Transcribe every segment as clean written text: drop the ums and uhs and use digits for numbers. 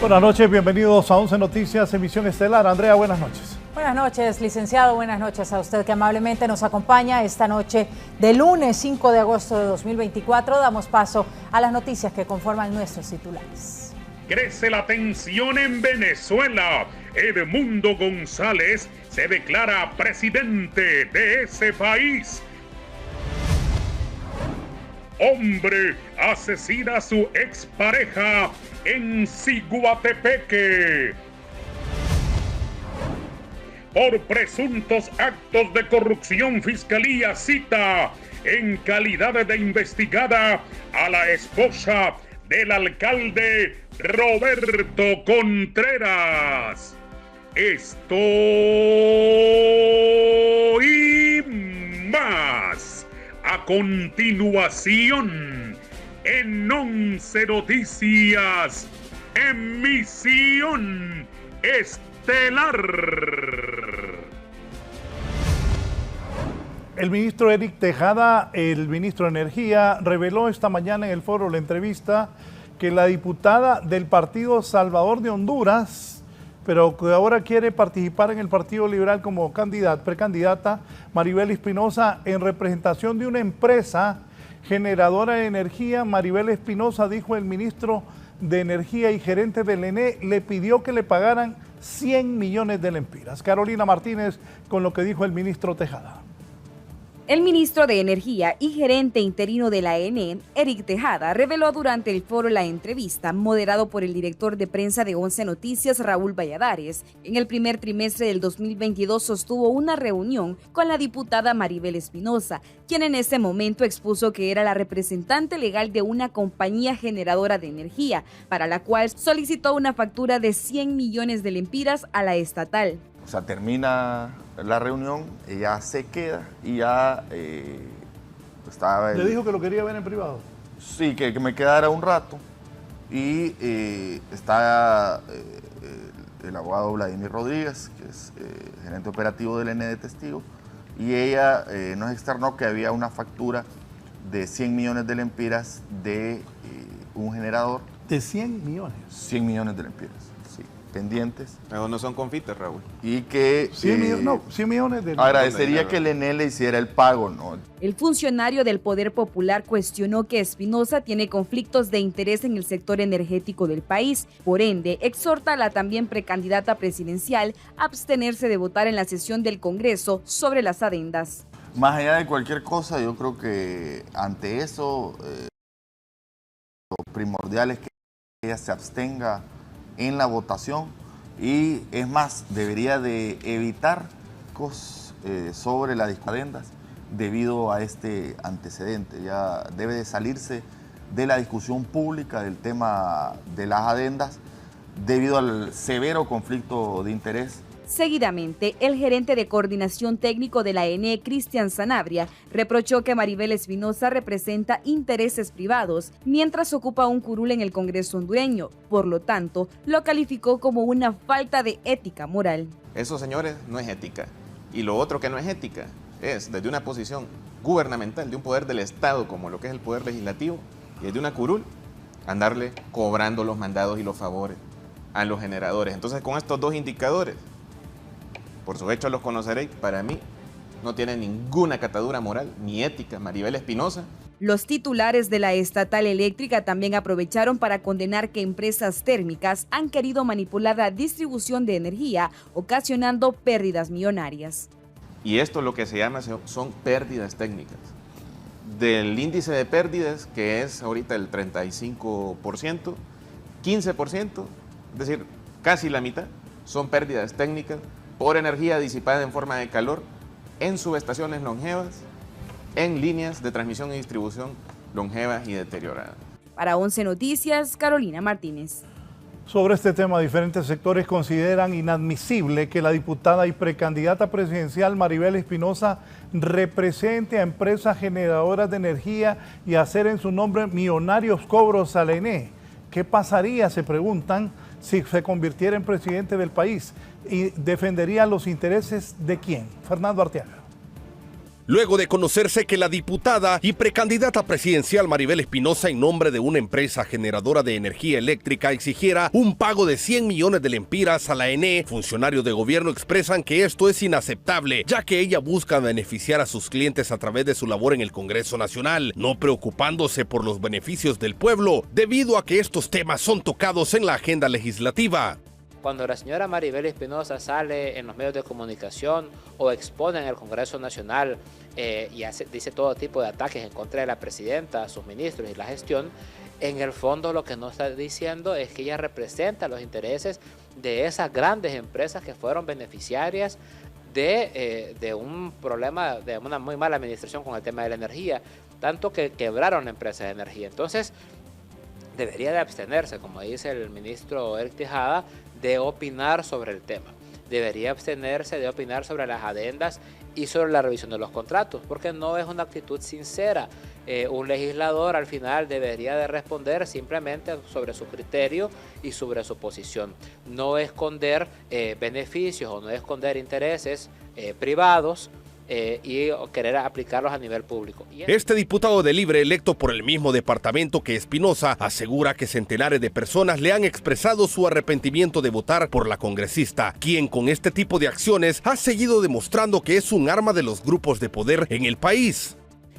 Buenas noches, bienvenidos a 11 Noticias, emisión estelar. Andrea, buenas noches. Buenas noches, licenciado. Buenas noches a usted que amablemente nos acompaña esta noche de lunes 5 de agosto de 2024. Damos paso a las noticias que conforman nuestros titulares. Crece la tensión en Venezuela. Edmundo González se declara presidente de ese país. Hombre asesina a su expareja en Ciguatepeque. Por presuntos actos de corrupción, Fiscalía cita en calidad de investigada a la esposa del alcalde Roberto Contreras. Esto y más a continuación en 11 Noticias, emisión estelar. El ministro Eric Tejada, el ministro de Energía, reveló esta mañana en el foro La Entrevista que la diputada del Partido Salvador de Honduras, pero que ahora quiere participar en el Partido Liberal como precandidata, Maribel Espinosa, en representación de una empresa generadora de energía. Maribel Espinosa, dijo el ministro de Energía y gerente del ENE, le pidió que le pagaran 100 millones de lempiras. Carolina Martínez con lo que dijo el ministro Tejada. El ministro de Energía y gerente interino de la ENE, Eric Tejada, reveló durante el foro La Entrevista, moderado por el director de prensa de 11 Noticias, Raúl Valladares, en el primer trimestre del 2022 sostuvo una reunión con la diputada Maribel Espinosa, quien en ese momento expuso que era la representante legal de una compañía generadora de energía, para la cual solicitó una factura de 100 millones de lempiras a la estatal. O sea, termina la reunión, ella se queda y ya estaba... ¿Le dijo que lo quería ver en privado? Sí, que me quedara un rato. Y está el abogado Vladimir Rodríguez, que es gerente operativo del ENE de Testigo, y ella nos externó que había una factura de 100 millones de lempiras de un generador. ¿De 100 millones? 100 millones de lempiras. Pendientes. Pero no son confites, Raúl. Y que 100 millones de... agradecería que el ENE le hiciera el pago, ¿no? El funcionario del Poder Popular cuestionó que Espinosa tiene conflictos de interés en el sector energético del país. Por ende, exhorta a la también precandidata presidencial a abstenerse de votar en la sesión del Congreso sobre las adendas. Más allá de cualquier cosa, yo creo que ante eso lo primordial es que ella se abstenga en la votación, y es más, debería de evitar cosas sobre las adendas debido a este antecedente. Ya debe de salirse de la discusión pública del tema de las adendas debido al severo conflicto de interés. Seguidamente, el gerente de coordinación técnico de la ENE, Cristian Sanabria, reprochó que Maribel Espinosa representa intereses privados mientras ocupa un curul en el Congreso hondureño. Por lo tanto, lo calificó como una falta de ética moral. Eso, señores, no es ética. Y lo otro que no es ética es, desde una posición gubernamental, de un poder del Estado como lo que es el Poder Legislativo, y desde una curul, andarle cobrando los mandados y los favores a los generadores. Entonces, con estos dos indicadores, por sus hechos los conoceréis, para mí no tiene ninguna catadura moral ni ética Maribel Espinosa. Los titulares de la estatal eléctrica también aprovecharon para condenar que empresas térmicas han querido manipular la distribución de energía, ocasionando pérdidas millonarias. Y esto lo que se llama son pérdidas técnicas. Del índice de pérdidas, que es ahorita el 35%, 15%, es decir, casi la mitad, son pérdidas técnicas por energía disipada en forma de calor en subestaciones longevas, en líneas de transmisión y distribución longevas y deterioradas. Para 11 Noticias, Carolina Martínez. Sobre este tema, diferentes sectores consideran inadmisible que la diputada y precandidata presidencial Maribel Espinosa represente a empresas generadoras de energía y hacer en su nombre millonarios cobros al ENE. ¿Qué pasaría, se preguntan, si se convirtiera en presidente del país? ¿Y defendería los intereses de quién? Fernando Arteaga. luego de conocerse que la diputada y precandidata presidencial Maribel Espinosa, en nombre de una empresa generadora de energía eléctrica, exigiera un pago de 100 millones de lempiras a la ENE. Funcionarios de gobierno expresan que esto es inaceptable, ya que ella busca beneficiar a sus clientes a través de su labor en el Congreso Nacional, no preocupándose por los beneficios del pueblo, debido a que estos temas son tocados en la agenda legislativa. Cuando la señora Maribel Espinosa sale en los medios de comunicación o expone en el Congreso Nacional y dice todo tipo de ataques en contra de la presidenta, sus ministros y la gestión, en el fondo lo que nos está diciendo es que ella representa los intereses de esas grandes empresas que fueron beneficiarias de un problema, de una muy mala administración con el tema de la energía, tanto que quebraron empresas de energía. Entonces, debería de abstenerse, como dice el ministro Eric Tejada, de opinar sobre el tema. Debería abstenerse de opinar sobre las adendas y sobre la revisión de los contratos, porque no es una actitud sincera. Un legislador al final debería de responder simplemente sobre su criterio y sobre su posición. No esconder beneficios o no esconder intereses privados y querer aplicarlos a nivel público. Este diputado de Libre, electo por el mismo departamento que Espinosa, asegura que centenares de personas le han expresado su arrepentimiento de votar por la congresista, quien con este tipo de acciones ha seguido demostrando que es un arma de los grupos de poder en el país.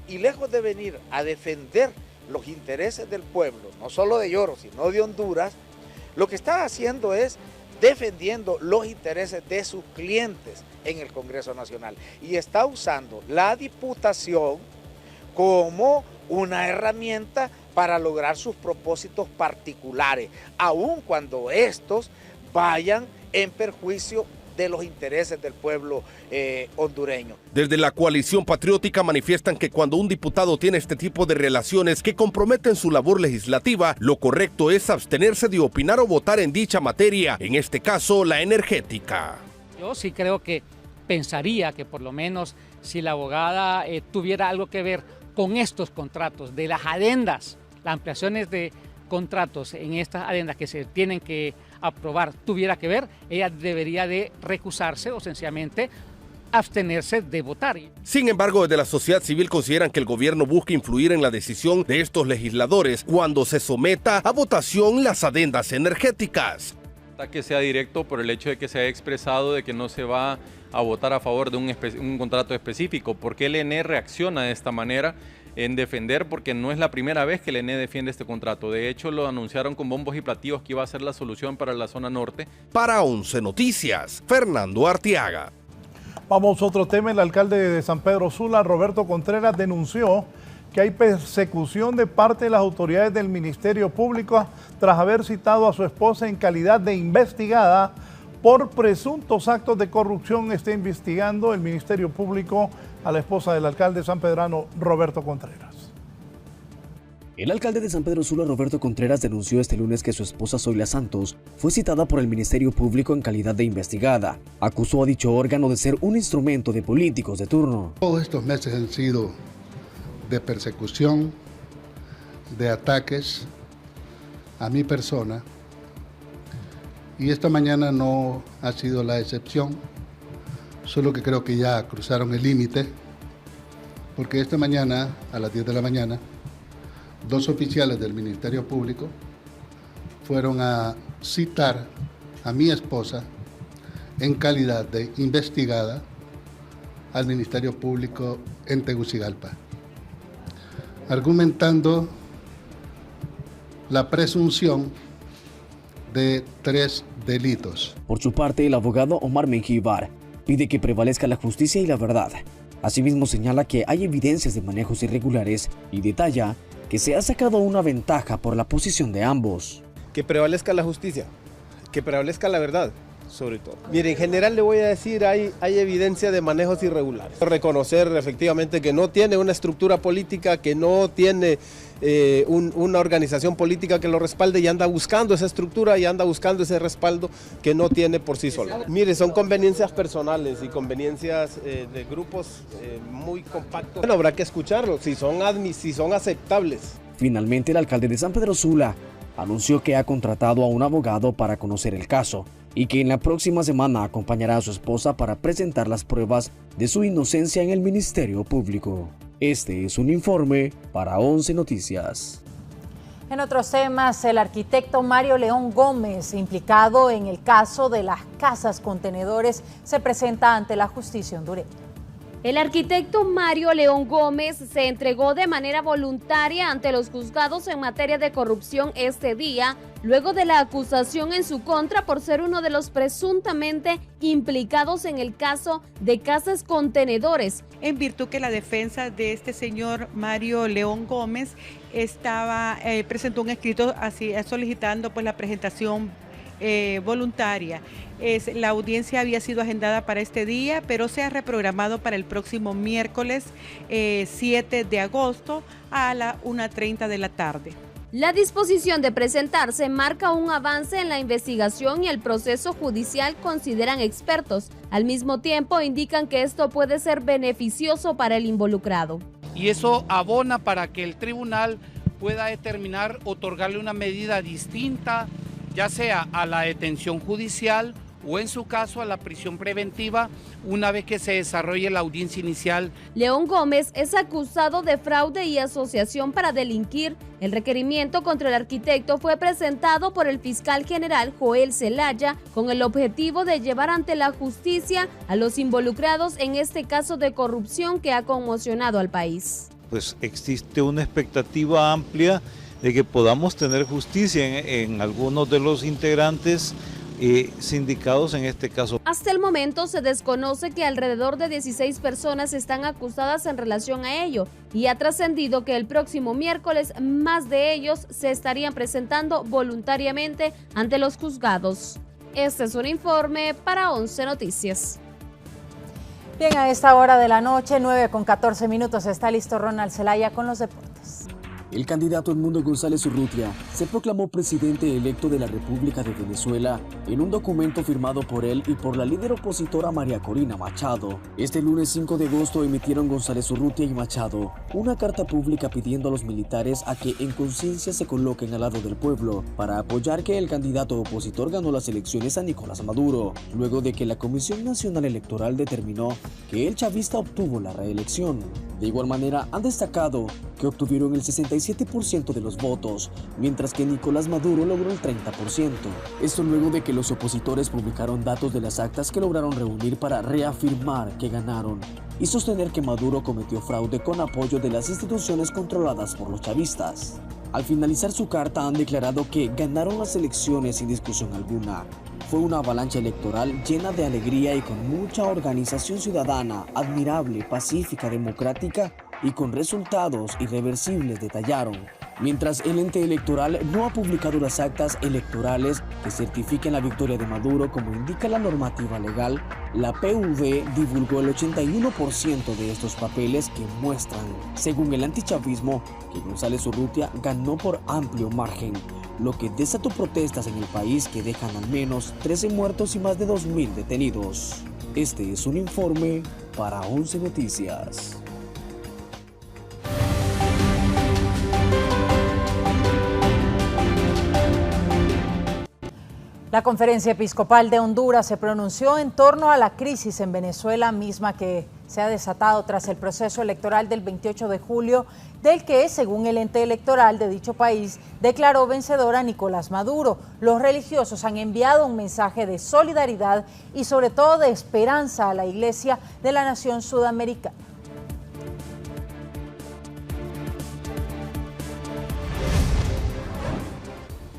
Y lejos de venir a defender los intereses del pueblo, no solo de Yoro, sino de Honduras, lo que está haciendo es defendiendo los intereses de sus clientes en el Congreso Nacional y está usando la diputación como una herramienta para lograr sus propósitos particulares, aun cuando estos vayan en perjuicio de los intereses del pueblo hondureño. Desde la coalición patriótica manifiestan que cuando un diputado tiene este tipo de relaciones que comprometen su labor legislativa, lo correcto es abstenerse de opinar o votar en dicha materia, en este caso la energética. Yo sí creo que pensaría que por lo menos si la abogada tuviera algo que ver con estos contratos, de las adendas, las ampliaciones de contratos en estas adendas que se tienen que aprobar, tuviera que ver, ella debería de recusarse o sencillamente abstenerse de votar. Sin embargo, desde la sociedad civil consideran que el gobierno busca influir en la decisión de estos legisladores cuando se someta a votación las adendas energéticas. Que sea directo por el hecho de que se haya expresado de que no se va a votar a favor de un contrato específico. ¿Por qué el ENE reacciona de esta manera en defender? Porque no es la primera vez que el ENE defiende este contrato. De hecho, lo anunciaron con bombos y platillos que iba a ser la solución para la zona norte. Para 11 Noticias, Fernando Arteaga. Vamos a otro tema. El alcalde de San Pedro Sula, Roberto Contreras, denunció que hay persecución de parte de las autoridades del Ministerio Público tras haber citado a su esposa en calidad de investigada por presuntos actos de corrupción. Está investigando el Ministerio Público a la esposa del alcalde sanpedrano, Roberto Contreras. El alcalde de San Pedro Sula, Roberto Contreras, denunció este lunes que su esposa Zoila Santos fue citada por el Ministerio Público en calidad de investigada. Acusó a dicho órgano de ser un instrumento de políticos de turno. Todos estos meses han sido de persecución, de ataques a mi persona, y esta mañana no ha sido la excepción, solo que creo que ya cruzaron el límite, porque esta mañana, a las 10 de la mañana, 2 oficiales del Ministerio Público fueron a citar a mi esposa en calidad de investigada al Ministerio Público en Tegucigalpa, argumentando la presunción de 3 delitos. Por su parte, el abogado Omar Mengíbar pide que prevalezca la justicia y la verdad. Asimismo, señala que hay evidencias de manejos irregulares y detalla que se ha sacado una ventaja por la posición de ambos. Que prevalezca la justicia, que prevalezca la verdad, sobre todo. Mire, en general le voy a decir, hay evidencia de manejos irregulares. Reconocer efectivamente que no tiene una estructura política, que no tiene una organización política que lo respalde y anda buscando esa estructura y anda buscando ese respaldo que no tiene por sí solo. Mire, son conveniencias personales y conveniencias de grupos muy compactos. Bueno, habrá que escucharlos, si son aceptables. Finalmente, el alcalde de San Pedro Sula anunció que ha contratado a un abogado para conocer el caso y que en la próxima semana acompañará a su esposa para presentar las pruebas de su inocencia en el Ministerio Público. Este es un informe para 11 Noticias. En otros temas, el arquitecto Mario León Gómez, implicado en el caso de las casas contenedores, se presenta ante la justicia hondureña. El arquitecto Mario León Gómez se entregó de manera voluntaria ante los juzgados en materia de corrupción este día, luego de la acusación en su contra por ser uno de los presuntamente implicados en el caso de casas contenedores. En virtud que la defensa de este señor Mario León Gómez presentó un escrito así solicitando pues la presentación voluntaria. La audiencia había sido agendada para este día, pero se ha reprogramado para el próximo miércoles 7 de agosto a la 1:30 de la tarde. La disposición de presentarse marca un avance en la investigación y el proceso judicial, consideran expertos. Al mismo tiempo, indican que esto puede ser beneficioso para el involucrado. Y eso abona para que el tribunal pueda determinar, otorgarle una medida distinta, ya sea a la detención judicial o en su caso a la prisión preventiva una vez que se desarrolle la audiencia inicial. León Gómez es acusado de fraude y asociación para delinquir. El requerimiento contra el arquitecto fue presentado por el fiscal general Joel Zelaya con el objetivo de llevar ante la justicia a los involucrados en este caso de corrupción que ha conmocionado al país. Pues existe una expectativa amplia de que podamos tener justicia en algunos de los integrantes sindicados en este caso. Hasta el momento se desconoce que alrededor de 16 personas están acusadas en relación a ello y ha trascendido que el próximo miércoles más de ellos se estarían presentando voluntariamente ante los juzgados. Este es un informe para 11 Noticias. Bien, a esta hora de la noche, 9:14, está listo Ronald Zelaya con los deportes. El candidato Edmundo González Urrutia se proclamó presidente electo de la República de Venezuela en un documento firmado por él y por la líder opositora María Corina Machado. Este lunes 5 de agosto emitieron González Urrutia y Machado una carta pública pidiendo a los militares a que en conciencia se coloquen al lado del pueblo para apoyar que el candidato opositor ganó las elecciones a Nicolás Maduro, luego de que la Comisión Nacional Electoral determinó que el chavista obtuvo la reelección. De igual manera, han destacado que obtuvieron el 67% de los votos, mientras que Nicolás Maduro logró el 30%. Esto luego de que los opositores publicaron datos de las actas que lograron reunir para reafirmar que ganaron y sostener que Maduro cometió fraude con apoyo de las instituciones controladas por los chavistas. Al finalizar su carta han declarado que ganaron las elecciones sin discusión alguna. Fue una avalancha electoral llena de alegría y con mucha organización ciudadana, admirable, pacífica, democrática y con resultados irreversibles, detallaron. Mientras el ente electoral no ha publicado las actas electorales que certifiquen la victoria de Maduro como indica la normativa legal, la PUD divulgó el 81% de estos papeles que muestran, según el antichavismo, que González Urrutia ganó por amplio margen, lo que desató protestas en el país que dejan al menos 13 muertos y más de 2.000 detenidos. Este es un informe para 11 Noticias. La Conferencia Episcopal de Honduras se pronunció en torno a la crisis en Venezuela, misma que se ha desatado tras el proceso electoral del 28 de julio, del que, según el ente electoral de dicho país, declaró vencedor a Nicolás Maduro. Los religiosos han enviado un mensaje de solidaridad y sobre todo de esperanza a la Iglesia de la nación sudamericana.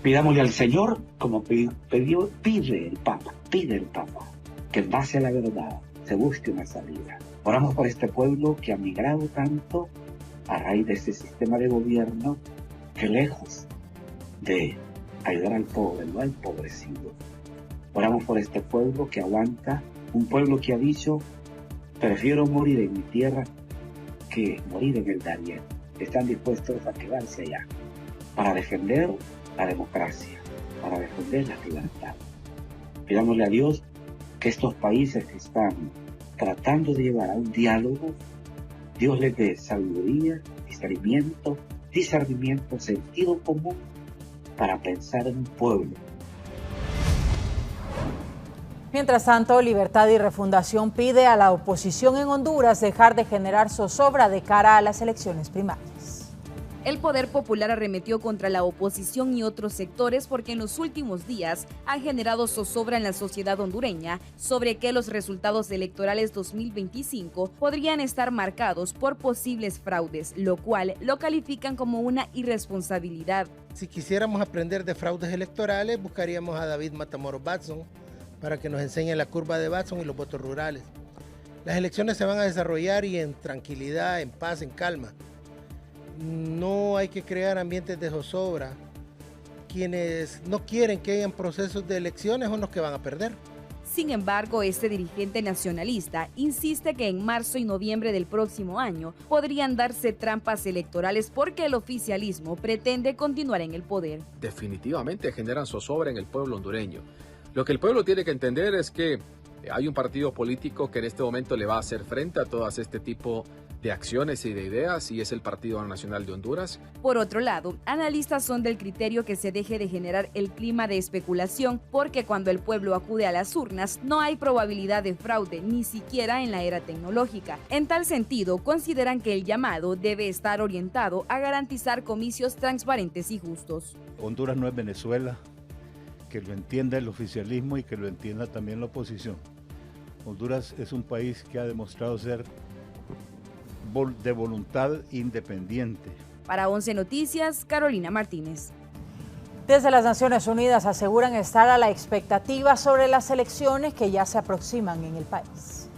Pidámosle al Señor, como pide el Papa, que en base a la verdad se busque una salida. Oramos por este pueblo que ha migrado tanto a raíz de este sistema de gobierno que lejos de ayudar al pobre, lo ha empobrecido. Oramos por este pueblo que aguanta, un pueblo que ha dicho, prefiero morir en mi tierra que morir en el Darién. Están dispuestos a quedarse allá para defender la democracia, para defender la libertad. Pidámosle a Dios que estos países que están tratando de llevar a un diálogo, Dios les dé sabiduría, discernimiento, sentido común para pensar en un pueblo. Mientras tanto, Libertad y Refundación pide a la oposición en Honduras dejar de generar zozobra de cara a las elecciones primarias. El Poder Popular arremetió contra la oposición y otros sectores porque en los últimos días han generado zozobra en la sociedad hondureña sobre que los resultados electorales 2025 podrían estar marcados por posibles fraudes, lo cual lo califican como una irresponsabilidad. Si quisiéramos aprender de fraudes electorales, buscaríamos a David Matamoros Batson para que nos enseñe la curva de Batson y los votos rurales. Las elecciones se van a desarrollar y en tranquilidad, en paz, en calma. No hay que crear ambientes de zozobra. Quienes no quieren que hayan procesos de elecciones son los que van a perder. Sin embargo, este dirigente nacionalista insiste que en marzo y noviembre del próximo año podrían darse trampas electorales porque el oficialismo pretende continuar en el poder. Definitivamente generan zozobra en el pueblo hondureño. Lo que el pueblo tiene que entender es que hay un partido político que en este momento le va a hacer frente a todas este tipo de acciones y de ideas, y es el Partido Nacional de Honduras. Por otro lado, analistas son del criterio que se deje de generar el clima de especulación, porque cuando el pueblo acude a las urnas no hay probabilidad de fraude, ni siquiera en la era tecnológica. En tal sentido, consideran que el llamado debe estar orientado a garantizar comicios transparentes y justos. Honduras no es Venezuela, que lo entienda el oficialismo y que lo entienda también la oposición. Honduras es un país que ha demostrado ser de voluntad independiente. Para 11 Noticias, Carolina Martínez. Desde las Naciones Unidas aseguran estar a la expectativa sobre las elecciones que ya se aproximan en el país.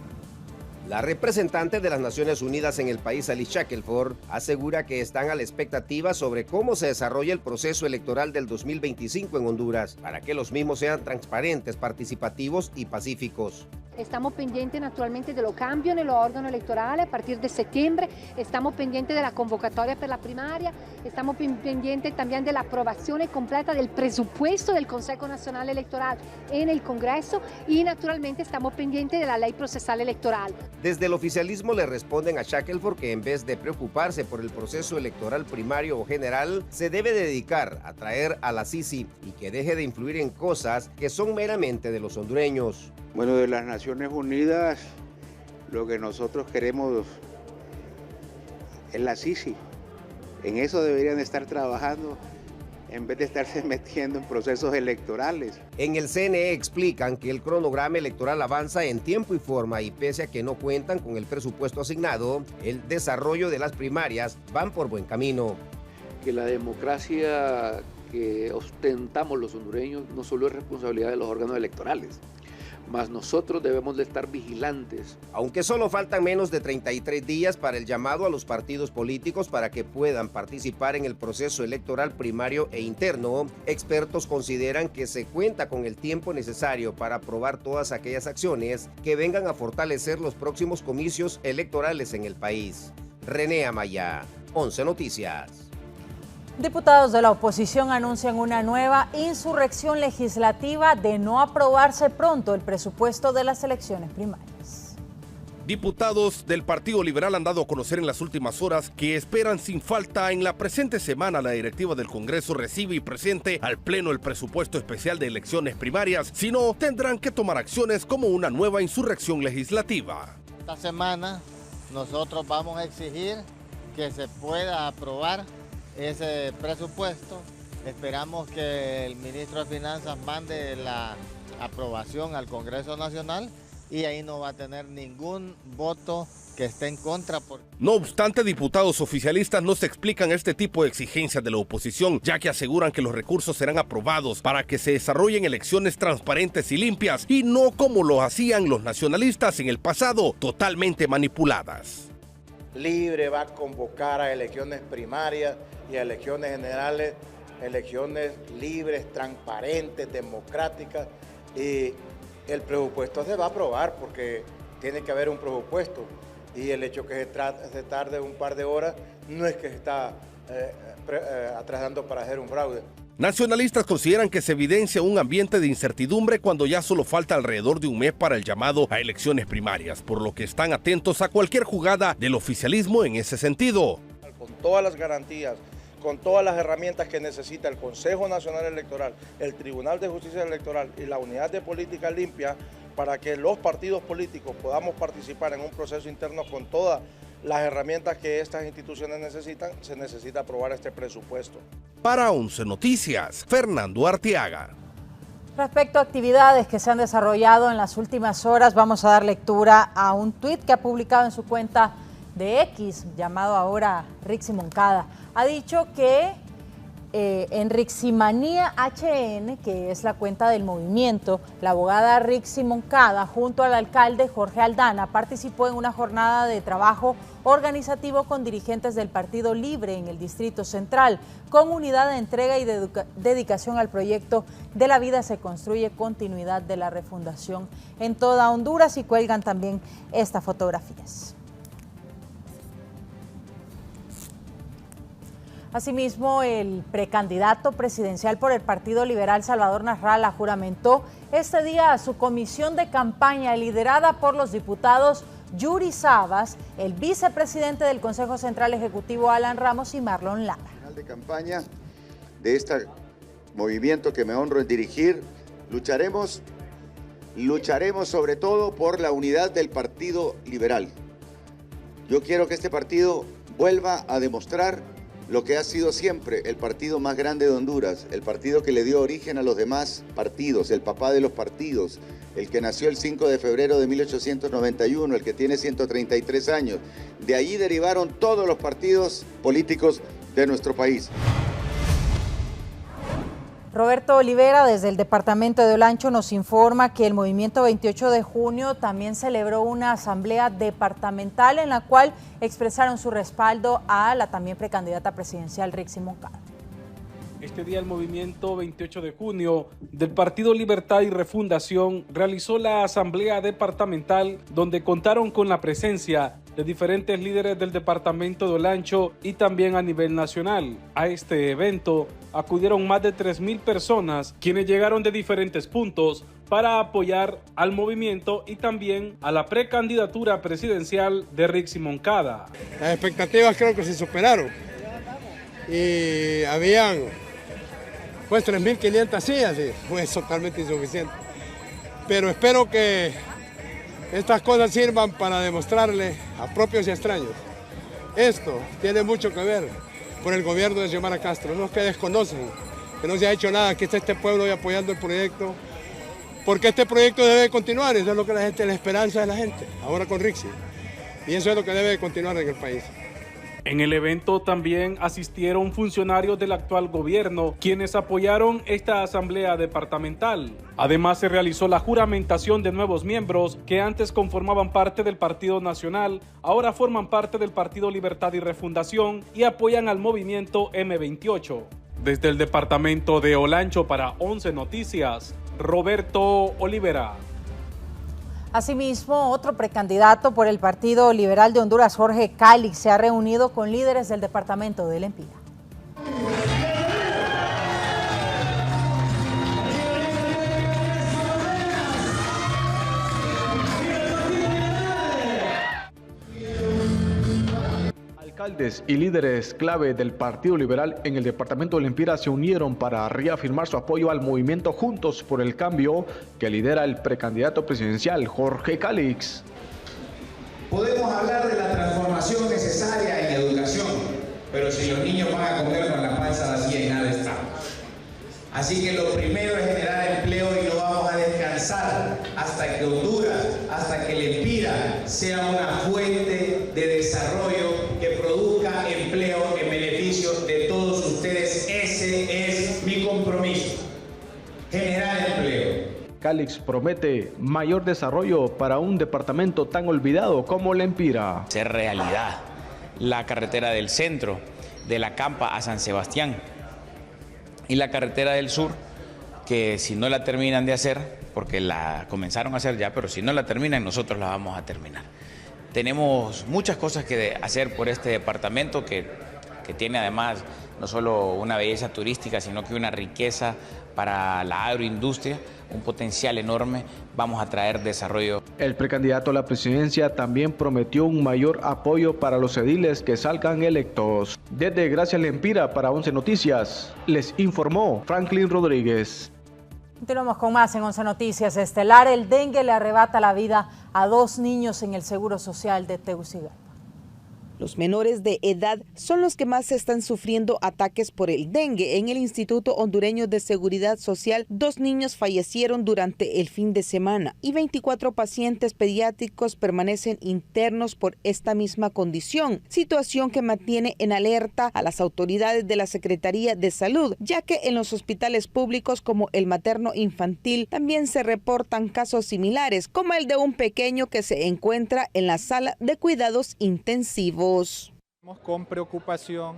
La representante de las Naciones Unidas en el país, Alice Shackelford, asegura que están a la expectativa sobre cómo se desarrolla el proceso electoral del 2025 en Honduras, para que los mismos sean transparentes, participativos y pacíficos. Estamos pendientes naturalmente de los cambios en los órganos electorales a partir de septiembre, estamos pendientes de la convocatoria para la primaria, estamos pendientes también de la aprobación completa del presupuesto del Consejo Nacional Electoral en el Congreso y naturalmente estamos pendientes de la ley procesal electoral. Desde el oficialismo le responden a Shackelford que en vez de preocuparse por el proceso electoral primario o general, se debe dedicar a traer a la Sisi y que deje de influir en cosas que son meramente de los hondureños. Bueno, de las Naciones Unidas, lo que nosotros queremos es la Sisi. En eso deberían estar trabajando en vez de estarse metiendo en procesos electorales. En el CNE explican que el cronograma electoral avanza en tiempo y forma y pese a que no cuentan con el presupuesto asignado, el desarrollo de las primarias van por buen camino. Que la democracia que ostentamos los hondureños no solo es responsabilidad de los órganos electorales, mas nosotros debemos de estar vigilantes. Aunque solo faltan menos de 33 días para el llamado a los partidos políticos para que puedan participar en el proceso electoral primario e interno, expertos consideran que se cuenta con el tiempo necesario para aprobar todas aquellas acciones que vengan a fortalecer los próximos comicios electorales en el país. René Amaya, 11 Noticias. Diputados de la oposición anuncian una nueva insurrección legislativa de no aprobarse pronto el presupuesto de las elecciones primarias. Diputados del Partido Liberal han dado a conocer en las últimas horas que esperan sin falta en la presente semana la directiva del Congreso recibe y presente al Pleno el presupuesto especial de elecciones primarias, si no tendrán que tomar acciones como una nueva insurrección legislativa. Esta semana nosotros vamos a exigir que se pueda aprobar ese presupuesto. Esperamos que el ministro de Finanzas mande la aprobación al Congreso Nacional y ahí no va a tener ningún voto que esté en contra. No obstante, diputados oficialistas no se explican este tipo de exigencias de la oposición, ya que aseguran que los recursos serán aprobados para que se desarrollen elecciones transparentes y limpias y no como lo hacían los nacionalistas en el pasado, totalmente manipuladas. Libre va a convocar a elecciones primarias y a elecciones generales, elecciones libres, transparentes, democráticas, y el presupuesto se va a aprobar porque tiene que haber un presupuesto y el hecho que se tarde un par de horas no es que se está atrasando para hacer un fraude. Nacionalistas consideran que se evidencia un ambiente de incertidumbre cuando ya solo falta alrededor de un mes para el llamado a elecciones primarias, por lo que están atentos a cualquier jugada del oficialismo en ese sentido. Con todas las garantías, con todas las herramientas que necesita el Consejo Nacional Electoral, el Tribunal de Justicia Electoral y la Unidad de Política Limpia, para que los partidos políticos podamos participar en un proceso interno con todas las herramientas que estas instituciones necesitan, se necesita aprobar este presupuesto. Para 11 Noticias, Fernando Arteaga. Respecto a actividades que se han desarrollado en las últimas horas, vamos a dar lectura a un tuit que ha publicado en su cuenta de X, llamado ahora Rixi Moncada. Ha dicho que en Riximanía HN, que es la cuenta del movimiento, la abogada Rixi Moncada, junto al alcalde Jorge Aldana, participó en una jornada de trabajo organizativo con dirigentes del Partido Libre en el Distrito Central, con unidad de entrega y dedicación al proyecto De la Vida se construye, continuidad de la refundación en toda Honduras, y cuelgan también estas fotografías. Asimismo, el precandidato presidencial por el Partido Liberal, Salvador Nasralla, juramentó este día a su comisión de campaña liderada por los diputados Yuri Sabas, el vicepresidente del Consejo Central Ejecutivo, Alan Ramos, y Marlon Lara. De campaña de este movimiento que me honro en dirigir, lucharemos sobre todo por la unidad del Partido Liberal. Yo quiero que este partido vuelva a demostrar lo que ha sido siempre el partido más grande de Honduras, el partido que le dio origen a los demás partidos, el papá de los partidos, el que nació el 5 de febrero de 1891, el que tiene 133 años. De allí derivaron todos los partidos políticos de nuestro país. Roberto Olivera, desde el departamento de Olancho, nos informa que el movimiento 28 de junio también celebró una asamblea departamental en la cual expresaron su respaldo a la también precandidata presidencial Rixi Moncada. Este día el movimiento 28 de junio del Partido Libertad y Refundación realizó la asamblea departamental, donde contaron con la presencia de diferentes líderes del departamento de Olancho y también a nivel nacional. A este evento acudieron más de 3,000 personas, quienes llegaron de diferentes puntos para apoyar al movimiento y también a la precandidatura presidencial de Rixi Moncada. Las expectativas creo que se superaron y habían pues 3.500 sillas, y fue totalmente insuficiente. Pero espero que estas cosas sirvan para demostrarle a propios y extraños. Esto tiene mucho que ver por el gobierno de Xiomara Castro, los que desconocen que no se ha hecho nada, que está este pueblo hoy apoyando el proyecto, porque este proyecto debe continuar, eso es lo que la esperanza de la gente, ahora con Rixi, y eso es lo que debe continuar en el país. En el evento también asistieron funcionarios del actual gobierno, quienes apoyaron esta asamblea departamental. Además, se realizó la juramentación de nuevos miembros que antes conformaban parte del Partido Nacional, ahora forman parte del Partido Libertad y Refundación y apoyan al movimiento M28. Desde el departamento de Olancho para 11 Noticias, Roberto Olivera. Asimismo, otro precandidato por el Partido Liberal de Honduras, Jorge Calix, se ha reunido con líderes del departamento de Lempira. Alcaldes y líderes clave del Partido Liberal en el departamento de Lempira se unieron para reafirmar su apoyo al movimiento Juntos por el Cambio que lidera el precandidato presidencial Jorge Calix. Podemos hablar de la transformación necesaria en educación, pero si los niños van a comer con la panza vacía y nada estamos. Así que lo primero es generar empleo y no vamos a descansar hasta que Honduras, hasta que Lempira sea una fuente de desarrollo que produzca empleo en beneficio de todos ustedes. Ese es mi compromiso, generar empleo. Calix promete mayor desarrollo para un departamento tan olvidado como Lempira. Ser realidad la carretera del centro, de La Campa a San Sebastián, y la carretera del sur, que si no la terminan de hacer, porque la comenzaron a hacer ya, pero si no la terminan, nosotros la vamos a terminar. Tenemos muchas cosas que hacer por este departamento que tiene además no solo una belleza turística, sino que una riqueza para la agroindustria, un potencial enorme. Vamos a traer desarrollo. El precandidato a la presidencia también prometió un mayor apoyo para los ediles que salgan electos. Desde Gracias Lempira para 11 Noticias, les informó Franklin Rodríguez. Continuamos con más en 11 Noticias Estelar. El dengue le arrebata la vida a 2 niños en el Seguro Social de Tegucigalpa. Los menores de edad son los que más están sufriendo ataques por el dengue. En el Instituto Hondureño de Seguridad Social, 2 niños fallecieron durante el fin de semana y 24 pacientes pediátricos permanecen internos por esta misma condición, situación que mantiene en alerta a las autoridades de la Secretaría de Salud, ya que en los hospitales públicos como el materno infantil también se reportan casos similares, como el de un pequeño que se encuentra en la sala de cuidados intensivos. Vemos con preocupación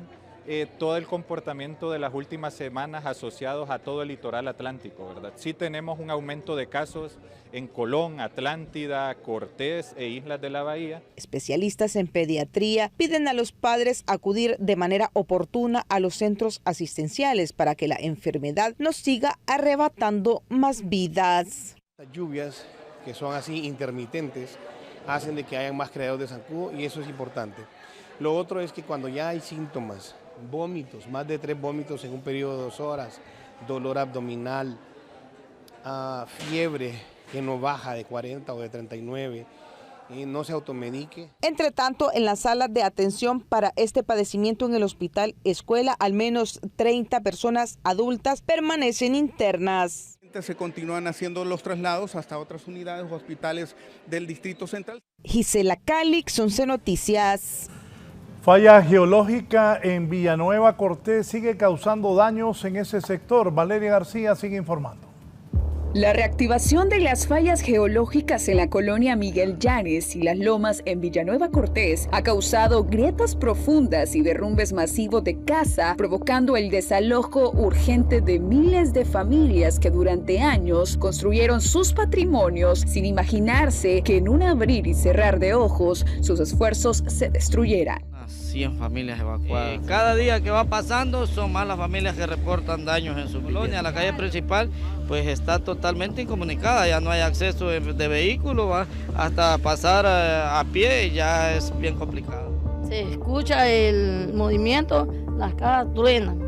todo el comportamiento de las últimas semanas asociados a todo el litoral atlántico, ¿verdad? Sí tenemos un aumento de casos en Colón, Atlántida, Cortés e Islas de la Bahía. Especialistas en pediatría piden a los padres acudir de manera oportuna a los centros asistenciales para que la enfermedad no siga arrebatando más vidas. Las lluvias que son así intermitentes hacen de que haya más criaderos de zancudo y eso es importante. Lo otro es que cuando ya hay síntomas, vómitos, más de 3 vómitos en un periodo de 2 horas, dolor abdominal, fiebre que no baja de 40 o de 39, no se automedique. Entre tanto, en las salas de atención para este padecimiento en el hospital escuela, al menos 30 personas adultas permanecen internas. Se continúan haciendo los traslados hasta otras unidades o hospitales del Distrito Central. Gisela Calix, 11 Noticias. Falla geológica en Villanueva Cortés sigue causando daños en ese sector. Valeria García sigue informando. La reactivación de las fallas geológicas en la colonia Miguel Llanes y Las Lomas en Villanueva Cortés ha causado grietas profundas y derrumbes masivos de casa, provocando el desalojo urgente de miles de familias que durante años construyeron sus patrimonios sin imaginarse que en un abrir y cerrar de ojos sus esfuerzos se destruyeran. 100 familias evacuadas. Cada día que va pasando son más las familias que reportan daños en su colonia. La calle principal pues está totalmente incomunicada, ya no hay acceso de vehículos, hasta pasar a pie ya es bien complicado. Se escucha el movimiento, las casas truenan.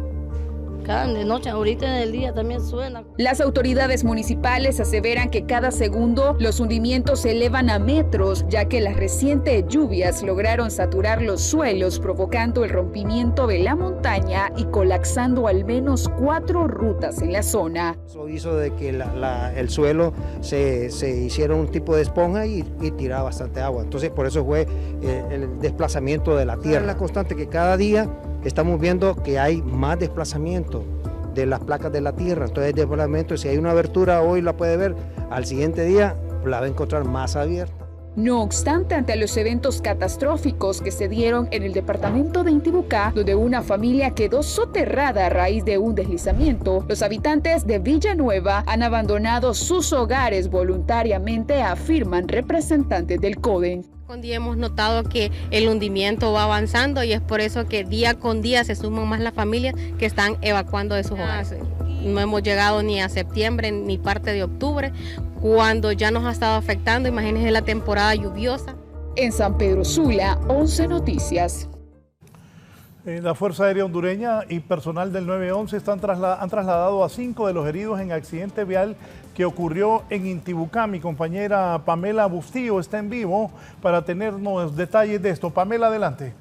De noche, ahorita en el día también suena. Las autoridades municipales aseveran que cada segundo los hundimientos se elevan a metros, ya que las recientes lluvias lograron saturar los suelos, provocando el rompimiento de la montaña y colapsando al menos 4 rutas en la zona. Eso hizo de que el suelo se hiciera un tipo de esponja y tiraba bastante agua. Entonces, por eso fue el desplazamiento de la tierra. Es la constante que cada día estamos viendo que hay más desplazamiento de las placas de la tierra. Entonces, desplazamiento, si hay una abertura hoy la puede ver, al siguiente día la va a encontrar más abierta. No obstante, ante los eventos catastróficos que se dieron en el departamento de Intibucá, donde una familia quedó soterrada a raíz de un deslizamiento, los habitantes de Villanueva han abandonado sus hogares voluntariamente, afirman representantes del CODEN. Con día hemos notado que el hundimiento va avanzando y es por eso que día con día se suman más las familias que están evacuando de sus hogares. No hemos llegado ni a septiembre ni parte de octubre, cuando ya nos ha estado afectando. Imagínense la temporada lluviosa. En San Pedro Sula, 11 Noticias. La Fuerza Aérea Hondureña y personal del 911 han trasladado a 5 de los heridos en accidente vial que ocurrió en Intibucá. Mi compañera Pamela Bustillo está en vivo para tenernos detalles de esto. Pamela, adelante.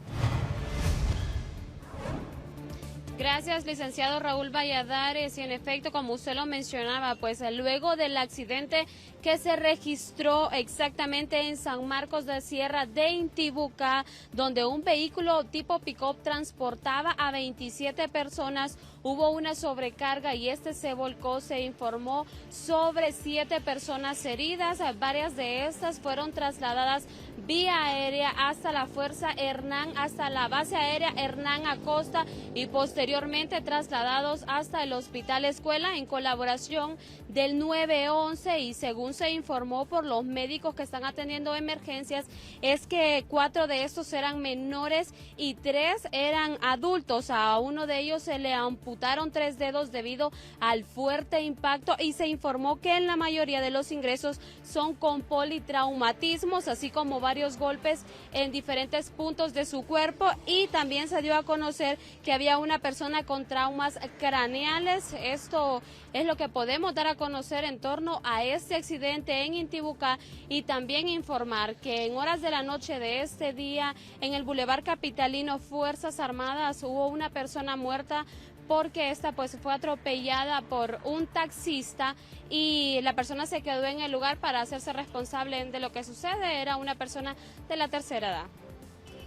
Gracias, licenciado Raúl Valladares. Y en efecto, como usted lo mencionaba, pues luego del accidente que se registró exactamente en San Marcos de Sierra de Intibucá, donde un vehículo tipo pick-up transportaba a 27 personas, hubo una sobrecarga y este se volcó. Se informó sobre 7 personas heridas. Varias de estas fueron trasladadas vía aérea hasta la Fuerza Hernán, hasta la base aérea Hernán Acosta y posteriormente trasladados hasta el Hospital Escuela en colaboración del 911. Y según se informó por los médicos que están atendiendo emergencias, es que 4 de estos eran menores y 3 eran adultos. A uno de ellos se le amputaron 3 dedos debido al fuerte impacto y se informó que en la mayoría de los ingresos son con politraumatismos, así como varios golpes en diferentes puntos de su cuerpo. Y también se dio a conocer que había una persona persona con traumas craneales. Esto es lo que podemos dar a conocer en torno a este accidente en Intibucá, y también informar que en horas de la noche de este día en el Boulevard Capitalino Fuerzas Armadas hubo una persona muerta porque esta pues fue atropellada por un taxista y la persona se quedó en el lugar para hacerse responsable de lo que sucede. Era una persona de la tercera edad.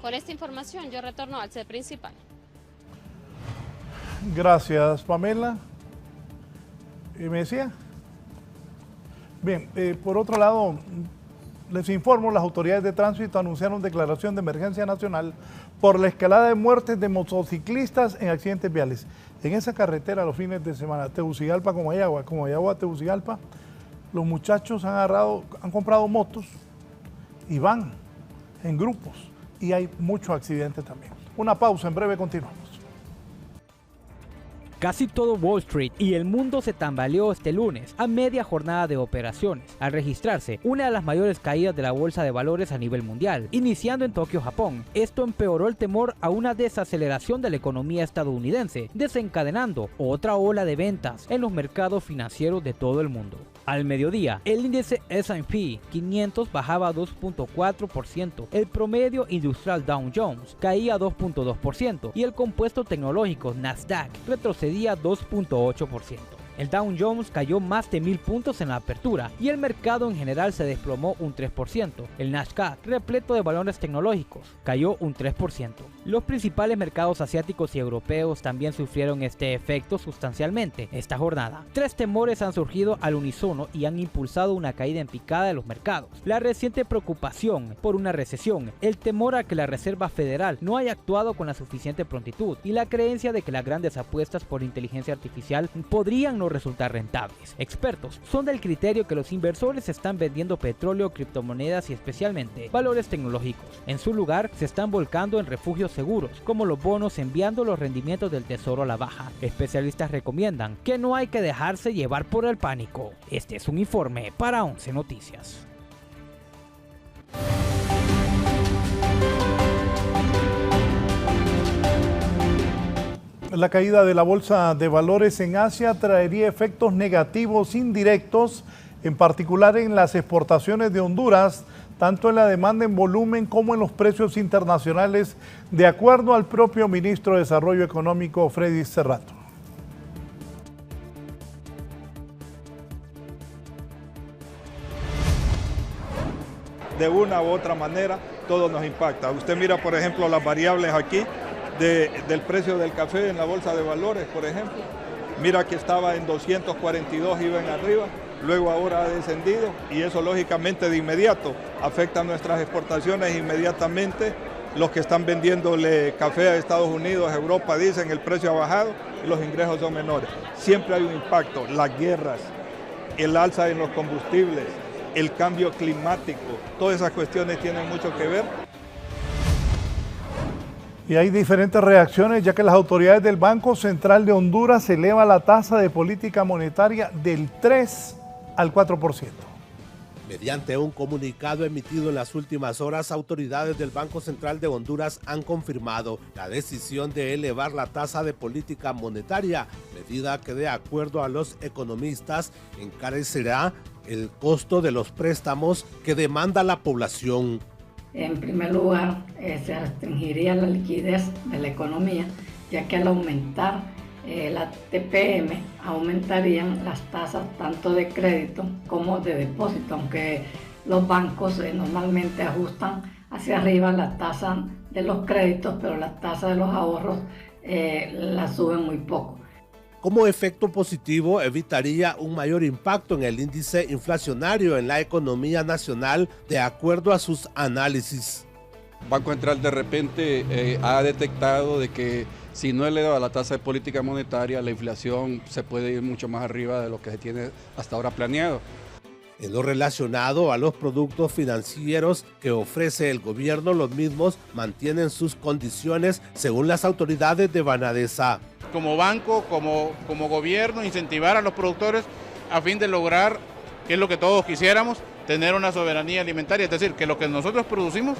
Con esta información yo retorno al set principal. Gracias, Pamela. ¿Y me decía? Bien, por otro lado, les informo, las autoridades de tránsito anunciaron declaración de emergencia nacional por la escalada de muertes de motociclistas en accidentes viales. En esa carretera los fines de semana, Tegucigalpa, Comayagua, Tegucigalpa, los muchachos han comprado motos y van en grupos y hay muchos accidentes también. Una pausa, en breve continuamos. Casi todo Wall Street y el mundo se tambaleó este lunes a media jornada de operaciones, al registrarse una de las mayores caídas de la bolsa de valores a nivel mundial, iniciando en Tokio, Japón. Esto empeoró el temor a una desaceleración de la economía estadounidense, desencadenando otra ola de ventas en los mercados financieros de todo el mundo. Al mediodía, el índice S&P 500 bajaba 2.4%, el promedio industrial Dow Jones caía 2.2% y el compuesto tecnológico Nasdaq retrocedía 2.8%. El Dow Jones cayó más de 1000 puntos en la apertura y el mercado en general se desplomó un 3%. El Nasdaq, repleto de valores tecnológicos, cayó un 3%. Los principales mercados asiáticos y europeos también sufrieron este efecto sustancialmente esta jornada. Tres temores han surgido al unísono y han impulsado una caída en picada de los mercados. La reciente preocupación por una recesión, el temor a que la Reserva Federal no haya actuado con la suficiente prontitud y la creencia de que las grandes apuestas por inteligencia artificial podrían no resultar rentables. Expertos son del criterio que los inversores están vendiendo petróleo, criptomonedas y especialmente valores tecnológicos. En su lugar, se están volcando en refugios seguros, como los bonos, enviando los rendimientos del tesoro a la baja. Especialistas recomiendan que no hay que dejarse llevar por el pánico. Este es un informe para 11 Noticias. La caída de la bolsa de valores en Asia traería efectos negativos indirectos, en particular en las exportaciones de Honduras, tanto en la demanda en volumen como en los precios internacionales, de acuerdo al propio ministro de Desarrollo Económico, Freddy Cerrato. De una u otra manera, todo nos impacta. Usted mira, por ejemplo, las variables aquí del precio del café en la bolsa de valores, por ejemplo. Mira que estaba en 242, iba en arriba, luego ahora ha descendido y eso lógicamente de inmediato afecta a nuestras exportaciones inmediatamente. Los que están vendiéndole café a Estados Unidos, a Europa, dicen el precio ha bajado y los ingresos son menores. Siempre hay un impacto, las guerras, el alza en los combustibles, el cambio climático, todas esas cuestiones tienen mucho que ver. Y hay diferentes reacciones, ya que las autoridades del Banco Central de Honduras elevan la tasa de política monetaria del 3 al 4%. Mediante un comunicado emitido en las últimas horas, autoridades del Banco Central de Honduras han confirmado la decisión de elevar la tasa de política monetaria, medida que, de acuerdo a los economistas, encarecerá el costo de los préstamos que demanda la población. En primer lugar, se restringiría la liquidez de la economía, ya que al aumentar la TPM aumentarían las tasas tanto de crédito como de depósito, aunque los bancos normalmente ajustan hacia arriba la tasa de los créditos, pero la tasa de los ahorros la suben muy poco. Como efecto positivo, evitaría un mayor impacto en el índice inflacionario en la economía nacional, de acuerdo a sus análisis. Banco Central de repente ha detectado de que si no eleva la tasa de política monetaria, la inflación se puede ir mucho más arriba de lo que se tiene hasta ahora planeado. En lo relacionado a los productos financieros que ofrece el gobierno, los mismos mantienen sus condiciones según las autoridades de Banadesa. Como banco, como gobierno, incentivar a los productores a fin de lograr, que es lo que todos quisiéramos, tener una soberanía alimentaria, es decir, que lo que nosotros producimos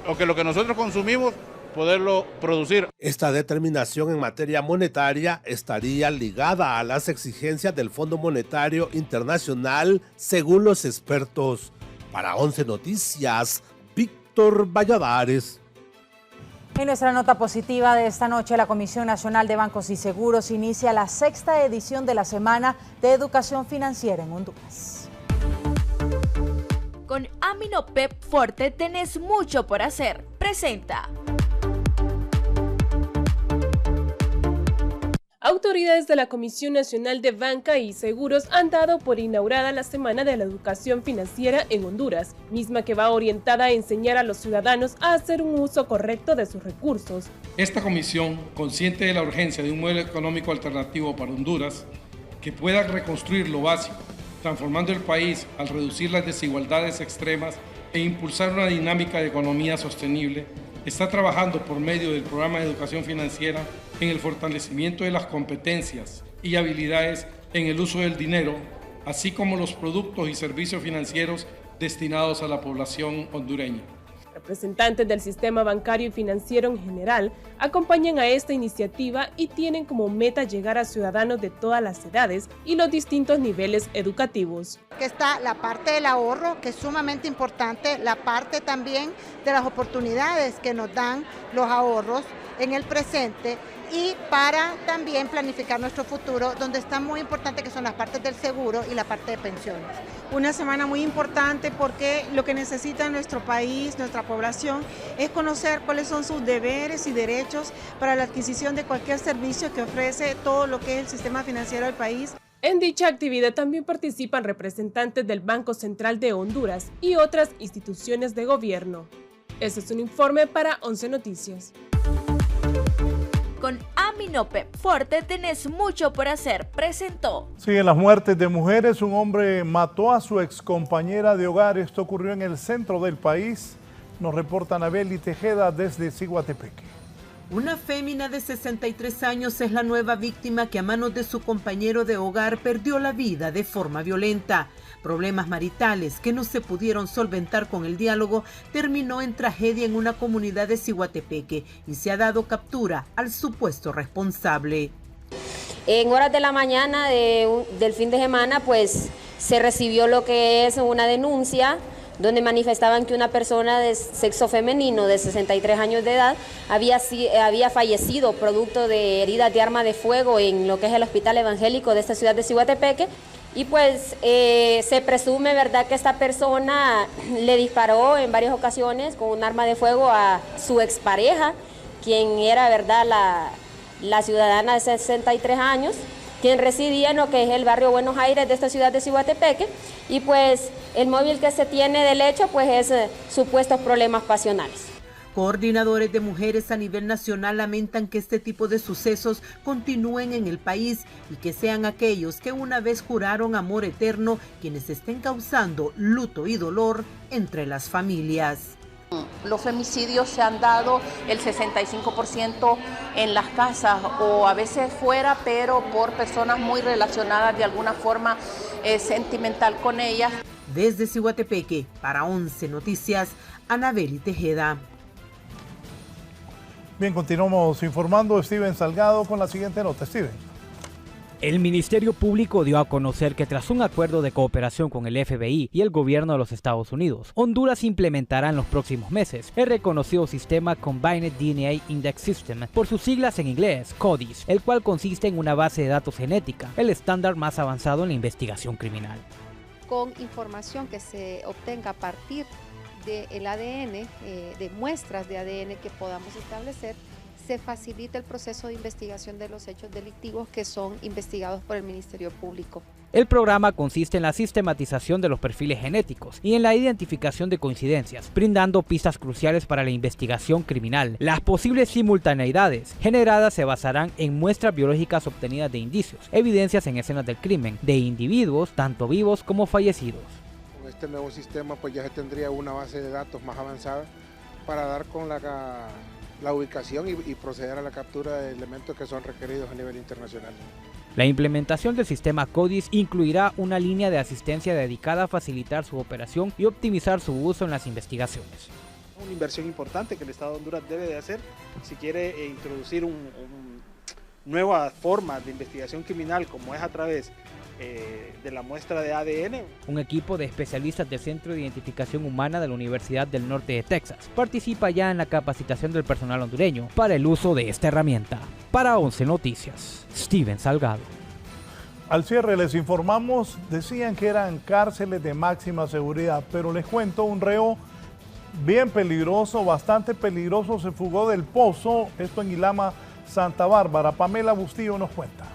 o que lo que nosotros consumimos poderlo producir. Esta determinación en materia monetaria estaría ligada a las exigencias del Fondo Monetario Internacional, según los expertos. Para 11 Noticias, Víctor Valladares. En nuestra nota positiva de esta noche, la Comisión Nacional de Bancos y Seguros inicia la 6ª edición de la Semana de Educación Financiera en Honduras. Con Aminopep Forte tenés mucho por hacer. Presenta. Autoridades de la Comisión Nacional de Banca y Seguros han dado por inaugurada la Semana de la Educación Financiera en Honduras, misma que va orientada a enseñar a los ciudadanos a hacer un uso correcto de sus recursos. Esta comisión, consciente de la urgencia de un modelo económico alternativo para Honduras, que pueda reconstruir lo básico, transformando el país al reducir las desigualdades extremas e impulsar una dinámica de economía sostenible, está trabajando por medio del programa de educación financiera en el fortalecimiento de las competencias y habilidades en el uso del dinero, así como los productos y servicios financieros destinados a la población hondureña. Representantes del sistema bancario y financiero en general acompañan a esta iniciativa y tienen como meta llegar a ciudadanos de todas las edades y los distintos niveles educativos. Que está la parte del ahorro, que es sumamente importante, la parte también de las oportunidades que nos dan los ahorros en el presente y para también planificar nuestro futuro, donde está muy importante que son las partes del seguro y la parte de pensiones. Una semana muy importante porque lo que necesita nuestro país, nuestra población, es conocer cuáles son sus deberes y derechos para la adquisición de cualquier servicio que ofrece todo lo que es el sistema financiero del país. En dicha actividad también participan representantes del Banco Central de Honduras y otras instituciones de gobierno. Este es un informe para 11 Noticias. Con Aminopep Forte tenés mucho por hacer. Presentó. Siguen las muertes de mujeres. Un hombre mató a su excompañera de hogar. Esto ocurrió en el centro del país. Nos reporta Anabeli Tejeda desde Ciguatepeque. Una fémina de 63 años es la nueva víctima que a manos de su compañero de hogar perdió la vida de forma violenta. Problemas maritales que no se pudieron solventar con el diálogo terminó en tragedia en una comunidad de Ciguatepeque y se ha dado captura al supuesto responsable. En horas de la mañana del fin de semana pues se recibió lo que es una denuncia donde manifestaban que una persona de sexo femenino de 63 años de edad había fallecido producto de heridas de arma de fuego en lo que es el hospital evangélico de esta ciudad de Ciguatepeque. Y pues se presume, ¿verdad?, que esta persona le disparó en varias ocasiones con un arma de fuego a su expareja, quien era, ¿verdad?, la ciudadana de 63 años, quien residía en lo que es el barrio Buenos Aires de esta ciudad de Ciguatepeque. Y pues el móvil que se tiene del hecho pues es supuestos problemas pasionales. Coordinadores de mujeres a nivel nacional lamentan que este tipo de sucesos continúen en el país y que sean aquellos que una vez juraron amor eterno quienes estén causando luto y dolor entre las familias. Los femicidios se han dado el 65% en las casas o a veces fuera, pero por personas muy relacionadas de alguna forma sentimental con ellas. Desde Ciguatepeque, para 11 Noticias, Anabeli Tejeda. Bien, continuamos informando. Steven Salgado con la siguiente nota. Steven. El Ministerio Público dio a conocer que tras un acuerdo de cooperación con el FBI y el gobierno de los Estados Unidos, Honduras implementará en los próximos meses el reconocido sistema Combined DNA Index System, por sus siglas en inglés, CODIS, el cual consiste en una base de datos genética, el estándar más avanzado en la investigación criminal. Con información que se obtenga a partir del ADN, de muestras de ADN que podamos establecer, se facilita el proceso de investigación de los hechos delictivos que son investigados por el Ministerio Público. El programa consiste en la sistematización de los perfiles genéticos y en la identificación de coincidencias, brindando pistas cruciales para la investigación criminal. Las posibles simultaneidades generadas se basarán en muestras biológicas obtenidas de indicios, evidencias en escenas del crimen, de individuos tanto vivos como fallecidos. Con este nuevo sistema pues ya se tendría una base de datos más avanzada para dar con la ubicación y proceder a la captura de elementos que son requeridos a nivel internacional. La implementación del sistema CODIS incluirá una línea de asistencia dedicada a facilitar su operación y optimizar su uso en las investigaciones. Una inversión importante que el Estado de Honduras debe de hacer si quiere introducir nuevas formas de investigación criminal, como es a través de la muestra de ADN. Un equipo de especialistas del Centro de Identificación Humana de la Universidad del Norte de Texas participa ya en la capacitación del personal hondureño para el uso de esta herramienta. Para 11 Noticias, Steven Salgado. Al cierre les informamos, decían que eran cárceles de máxima seguridad, pero les cuento, un reo bien peligroso, bastante peligroso, se fugó del pozo, esto en Ilama, Santa Bárbara. Pamela Bustillo nos cuenta.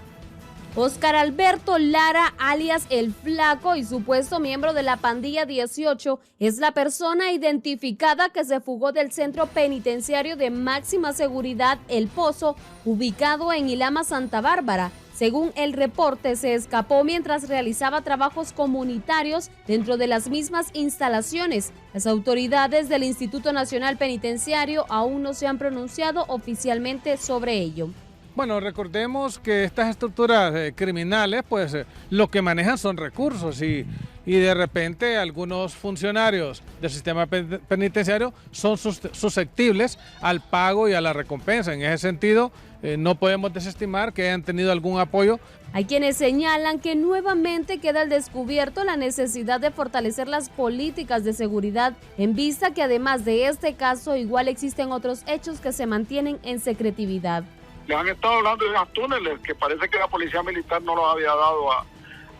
Oscar Alberto Lara, alias El Flaco y supuesto miembro de la pandilla 18, es la persona identificada que se fugó del centro penitenciario de máxima seguridad El Pozo, ubicado en Ilama, Santa Bárbara. Según el reporte, se escapó mientras realizaba trabajos comunitarios dentro de las mismas instalaciones. Las autoridades del Instituto Nacional Penitenciario aún no se han pronunciado oficialmente sobre ello. Bueno, recordemos que estas estructuras criminales, pues lo que manejan son recursos y de repente algunos funcionarios del sistema penitenciario son susceptibles al pago y a la recompensa. En ese sentido, no podemos desestimar que hayan tenido algún apoyo. Hay quienes señalan que nuevamente queda al descubierto la necesidad de fortalecer las políticas de seguridad, en vista que además de este caso, igual existen otros hechos que se mantienen en secretividad. Les han estado hablando de unos túneles que parece que la policía militar no los había dado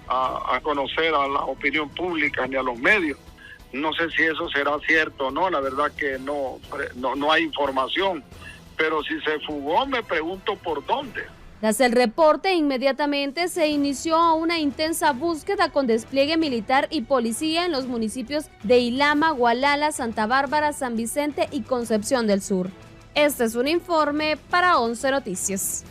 a conocer a la opinión pública ni a los medios. No sé si eso será cierto o no, la verdad que no hay información. Pero si se fugó, me pregunto por dónde. Tras el reporte, inmediatamente se inició una intensa búsqueda con despliegue militar y policía en los municipios de Ilama, Gualala, Santa Bárbara, San Vicente y Concepción del Sur. Este es un informe para 11 Noticias.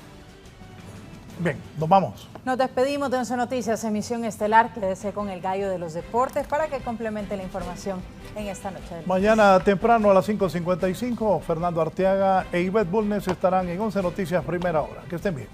Bien, nos vamos. Nos despedimos de 11 Noticias, emisión estelar. Quédese con el gallo de los deportes para que complemente la información en esta noche. Mañana temprano a las 5:55, Fernando Arteaga e Ivette Bulnes estarán en 11 Noticias, primera hora. Que estén bien.